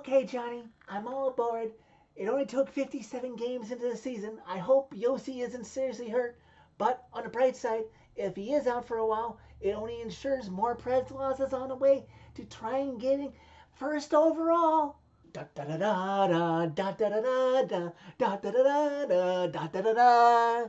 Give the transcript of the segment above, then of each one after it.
Okay, Johnny, I'm all aboard. It only took 57 games into the season. I hope Yossi isn't seriously hurt. But on the bright side, if he is out for a while, it only ensures more Preds losses on the way to try and getting first overall. Da da da da da da da da da da da da da da da da da da.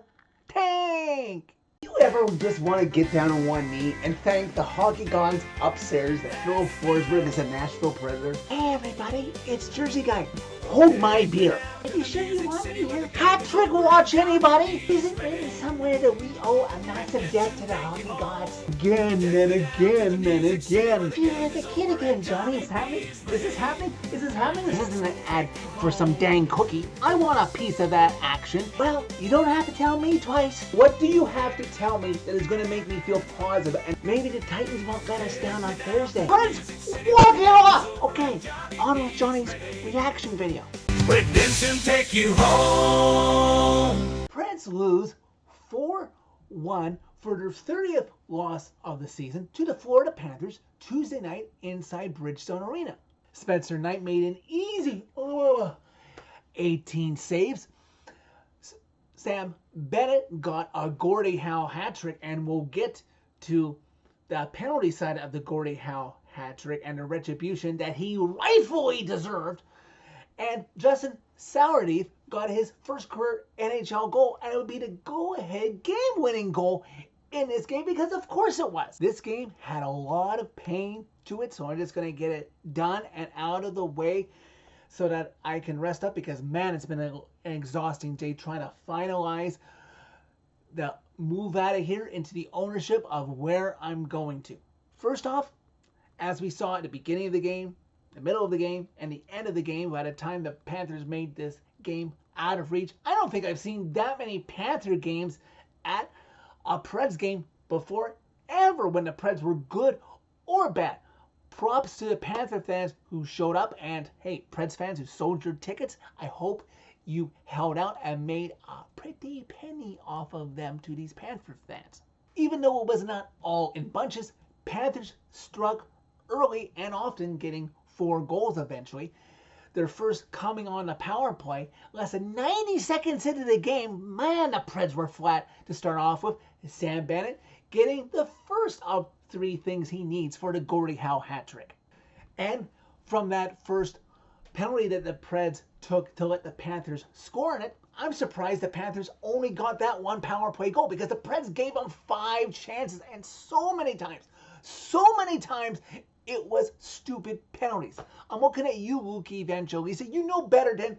Tank! You ever just want to get down on one knee and thank the hockey gods upstairs that Phil Forsberg is a Nashville Predator? Hey everybody, it's Jersey Guy. Hold my beer. Are you sure you want me here? Hat-trick watch anybody? Is it really somewhere that we owe a massive debt to the hockey gods? Again and again and again. You're like a kid again, Johnny. Is happening? Is this happening? Is this happening? This isn't an ad for some dang cookie. I want a piece of that action. Well, you don't have to tell me twice. What do you have to tell me that is going to make me feel positive? And Maybe the Titans won't let us down on Thursday. Preds, walk it off! Okay, on with Johnny's reaction video. Redemption take you home. Preds lose 4-1 for their 30th loss of the season to the Florida Panthers Tuesday night inside Bridgestone Arena. Spencer Knight made an easy 18 saves. Sam Bennett got a Gordie Howe hat trick, and we'll get to the penalty side of the Gordie Howe hat trick and the retribution that he rightfully deserved. And Justin Sourdeeth got his first career NHL goal, and it would be the go-ahead game-winning goal in this game, because of course it was. This game had a lot of pain to it, so I'm just going to get it done and out of the way so that I can rest up, because man, it's been an exhausting day trying to finalize the move out of here into the ownership of where I'm going to. First off, as we saw at the beginning of the game, the middle of the game, and the end of the game, by the time the Panthers made this game out of reach, I don't think I've seen that many Panther games at a Preds game before, ever, when the Preds were good or bad. Props to the Panther fans who showed up, and hey, Preds fans who sold your tickets, I hope you held out and made a pretty penny off of them to these Panther fans. Even though it was not all in bunches, Panthers struck early and often, getting 4 goals eventually. Their first coming on the power play, less than 90 seconds into the game. Man, the Preds were flat to start off with. Sam Bennett getting the first of 3 things he needs for the Gordie Howe hat trick. And from that first penalty that the Preds took to let the Panthers score in it, I'm surprised the Panthers only got that 1 power play goal, because the Preds gave them 5 chances, and so many times it was stupid penalties. I'm looking at you, Luke Evangelista. You know better than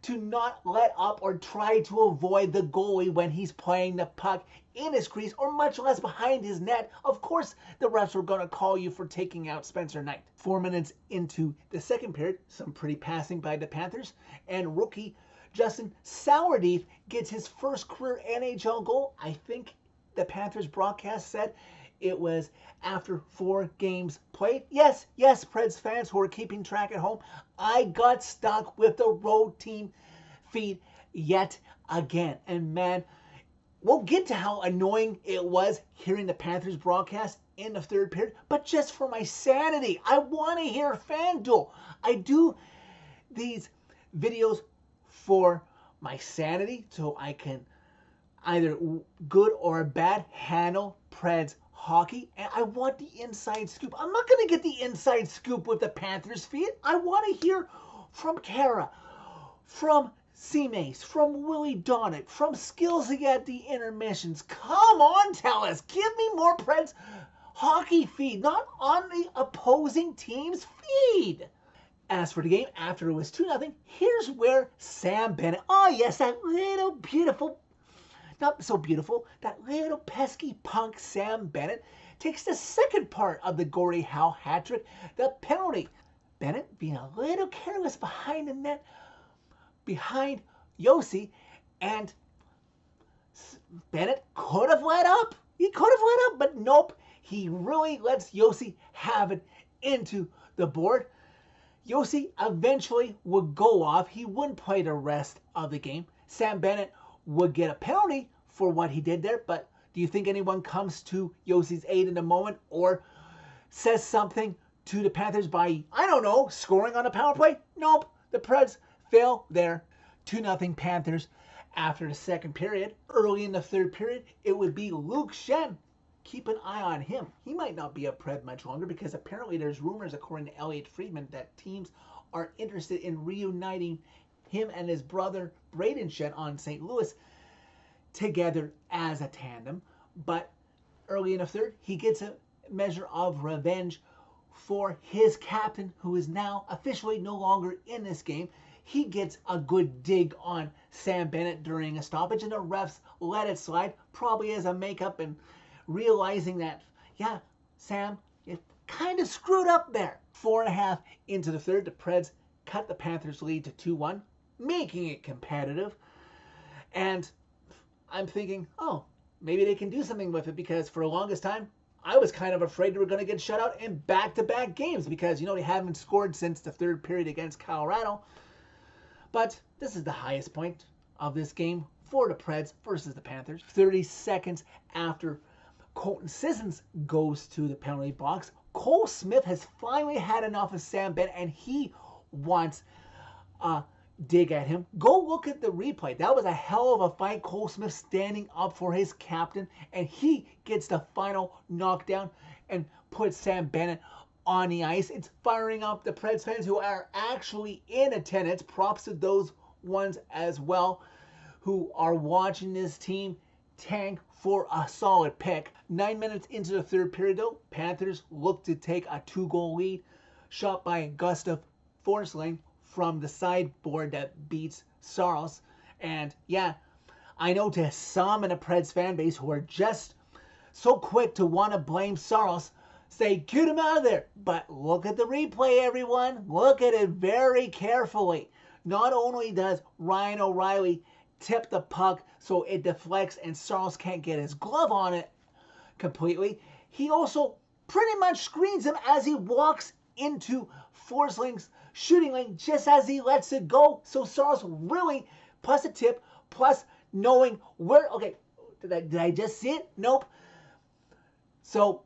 to not let up or try to avoid the goalie when he's playing the puck in his crease, or much less behind his net. Of course, the refs were going to call you for taking out Spencer Knight. 4 minutes into the second period, some pretty passing by the Panthers, and rookie Justin Sourdeeth gets his first career NHL goal. I think the Panthers broadcast said it was after 4 games played. Yes, Preds fans who are keeping track at home, I got stuck with the road team feed yet again. And man, we'll get to how annoying it was hearing the Panthers broadcast in the third period, but just for my sanity, I want to hear FanDuel. I do these videos for my sanity, so I can either good or bad handle Preds hockey, and I want the inside scoop. I'm not going to get the inside scoop with the Panthers feed. I want to hear from Kara, from C-Mace, from Willie Donnet, from Skillsy at the intermissions. Come on, tell us. Give me more Preds hockey feed, not on the opposing team's feed. As for the game, after it was 2-0, here's where Sam Bennett, oh yes, that little beautiful, not so beautiful, that little pesky punk Sam Bennett takes the second part of the Gordie Howe hat trick, the penalty. Bennett being a little careless behind the net, behind Yossi, and Bennett could have let up. He could have let up, but nope. He really lets Yossi have it into the board. Yossi eventually would go off. He wouldn't play the rest of the game. Sam Bennett would get a penalty for what he did there, but do you think anyone comes to Yossi's aid in the moment or says something to the Panthers by, I don't know, scoring on a power play? Nope. The Preds fail there. 2-0 Panthers after the second period. Early in the third period, it would be Luke Schenn. Keep an eye on him. He might not be a Pred much longer because apparently there's rumors, according to Elliot Friedman, that teams are interested in reuniting him and his brother Braden Schenn on St. Louis together as a tandem. But early in the third, he gets a measure of revenge for his captain, who is now officially no longer in this game. He gets a good dig on Sam Bennett during a stoppage, and the refs let it slide, probably as a makeup and realizing that, yeah, Sam, you kind of screwed up there. 4.5 into the third, the Preds cut the Panthers' lead to 2-1, making it competitive. And I'm thinking, oh, maybe they can do something with it, because for the longest time, I was kind of afraid they were going to get shut out in back-to-back games because, they haven't scored since the third period against Colorado. But this is the highest point of this game for the Preds versus the Panthers. 30 seconds after Colton Sissons goes to the penalty box, Cole Smith has finally had enough of Sam Bennett, and he wants a dig at him. Go look at the replay. That was a hell of a fight. Cole Smith standing up for his captain, and he gets the final knockdown and puts Sam Bennett on the ice. It's firing up the Preds fans who are actually in attendance. Props to those ones as well who are watching this team tank for a solid pick. 9 minutes into the third period, though, Panthers look to take a 2-goal lead, shot by Gustav Forsling from the sideboard that beats Saros. And yeah, I know to some in the Preds fan base who are just so quick to want to blame Saros, say, get him out of there. But look at the replay, everyone. Look at it very carefully. Not only does Ryan O'Reilly tip the puck so it deflects and Saros can't get his glove on it completely, he also pretty much screens him as he walks into Forsling's shooting lane just as he lets it go. So Saros really, plus a tip, plus knowing where, okay, did I just see it? Nope. So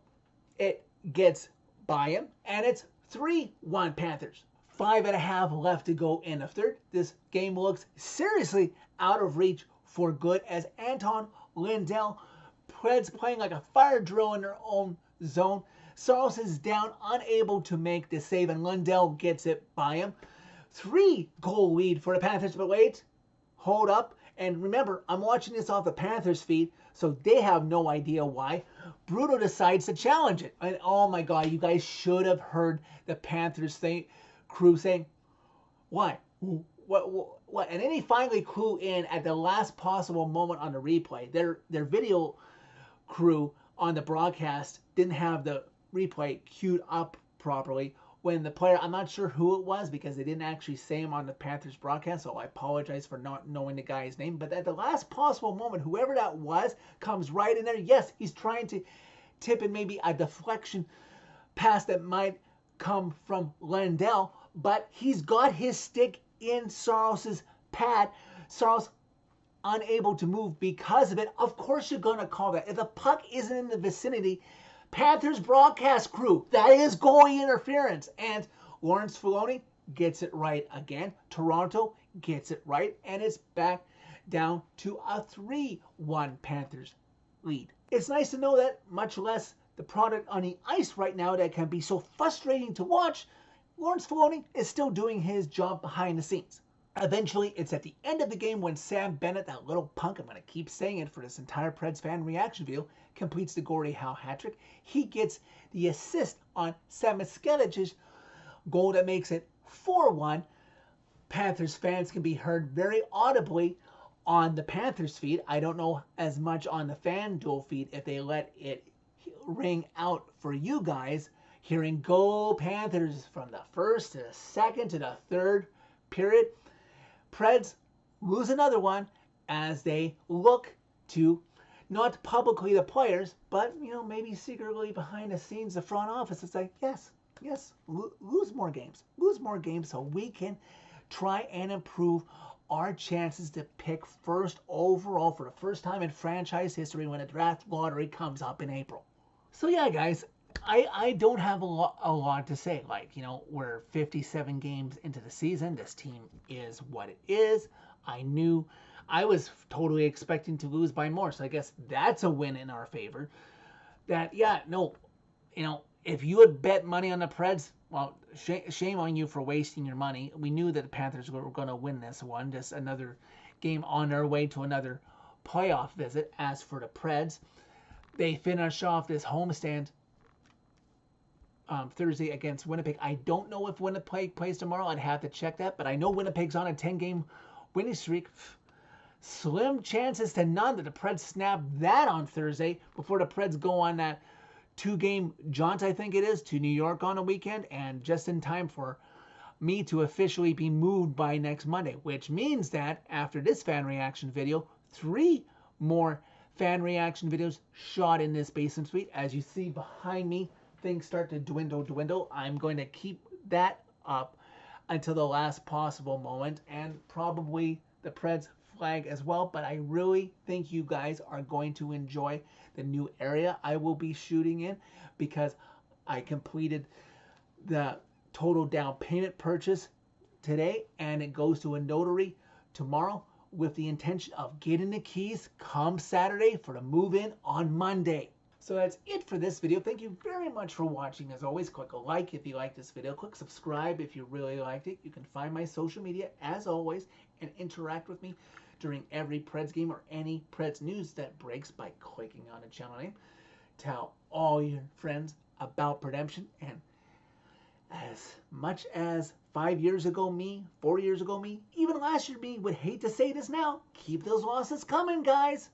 it gets by him, and it's 3-1 Panthers. 5.5 left to go in the third. This game looks seriously out of reach for good as Anton Lindell, Preds playing like a fire drill in their own zone. Saros is down, unable to make the save, and Lindell gets it by him. 3-goal lead for the Panthers, but wait, hold up. And remember, I'm watching this off the Panthers feed, so they have no idea why. Bruno decides to challenge it. And oh my God, you guys should have heard the Panthers crew saying, why? What? And then he finally clue in at the last possible moment on the replay. Their video crew on the broadcast didn't have the replay queued up properly when the player, I'm not sure who it was because they didn't actually say him on the Panthers broadcast, so I apologize for not knowing the guy's name. But at the last possible moment, whoever that was comes right in there. Yes, he's trying to tip in maybe a deflection pass that might come from Lindell, but he's got his stick in Saros's pad. Saros unable to move because of it. Of course you're going to call that. If the puck isn't in the vicinity, Panthers broadcast crew, that is goalie interference. And Lawrence Filoni gets it right again. Toronto gets it right, and it's back down to a 3-1 Panthers lead. It's nice to know that, much less the product on the ice right now that can be so frustrating to watch, Lawrence Filoni is still doing his job behind the scenes. Eventually, it's at the end of the game when Sam Bennett, that little punk, I'm going to keep saying it for this entire Preds fan reaction video, completes the Gordie Howe hat trick. He gets the assist on Samoskevich's goal that makes it 4-1. Panthers fans can be heard very audibly on the Panthers feed. I don't know as much on the FanDuel feed if they let it ring out for you guys, hearing "Go Panthers" from the first to the second to the third period. Preds lose another one as they look to, not publicly the players, but maybe secretly behind the scenes, the front office. It's like, yes, lose more games so we can try and improve our chances to pick first overall for the first time in franchise history when a draft lottery comes up in April. So yeah, guys, I don't have a lot to say. Like, we're 57 games into the season. This team is what it is. I was totally expecting to lose by more. So I guess that's a win in our favor. That, yeah, no, if you had bet money on the Preds, well, shame on you for wasting your money. We knew that the Panthers were going to win this one. Just another game on their way to another playoff visit. As for the Preds, they finish off this homestand Thursday against Winnipeg. I don't know if Winnipeg plays tomorrow. I'd have to check that, but I know Winnipeg's on a 10-game winning streak. Slim chances to none that the Preds snap that on Thursday before the Preds go on that 2-game jaunt, I think it is, to New York on a weekend, and just in time for me to officially be moved by next Monday, which means that after this fan reaction video, 3 more fan reaction videos shot in this basement suite. As you see behind me, things start to dwindle. I'm going to keep that up until the last possible moment, and probably the Preds flag as well. But I really think you guys are going to enjoy the new area I will be shooting in, because I completed the total down payment purchase today, and it goes to a notary tomorrow with the intention of getting the keys come Saturday for the move-in on Monday. So that's it for this video. Thank you very much for watching. As always, click a like if you liked this video. Click subscribe if you really liked it. You can find my social media, as always, and interact with me during every Preds game or any Preds news that breaks by clicking on the channel name. Tell all your friends about Redemption. And as much as 5 years ago me, 4 years ago me, even last year me would hate to say this now, keep those losses coming, guys.